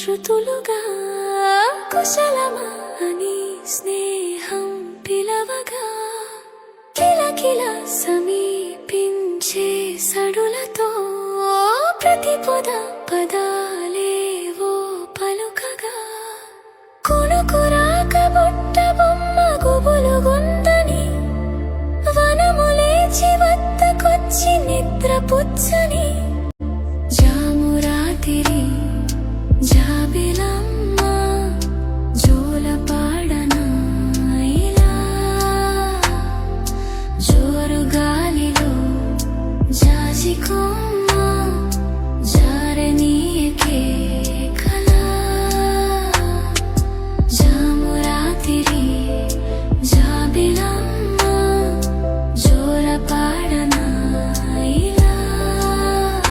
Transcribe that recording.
శృతులుగా కుశలమా అని స్నేహం పిలవగా కిలకిల సమీపించే సడులతో ప్రతి పదాలేవో పలుకగా కొనుకురాక బుట్ట బొమ్మ గుబులుగుందని వనములేచి వద్దకొచ్చి నిద్రపుచ్చ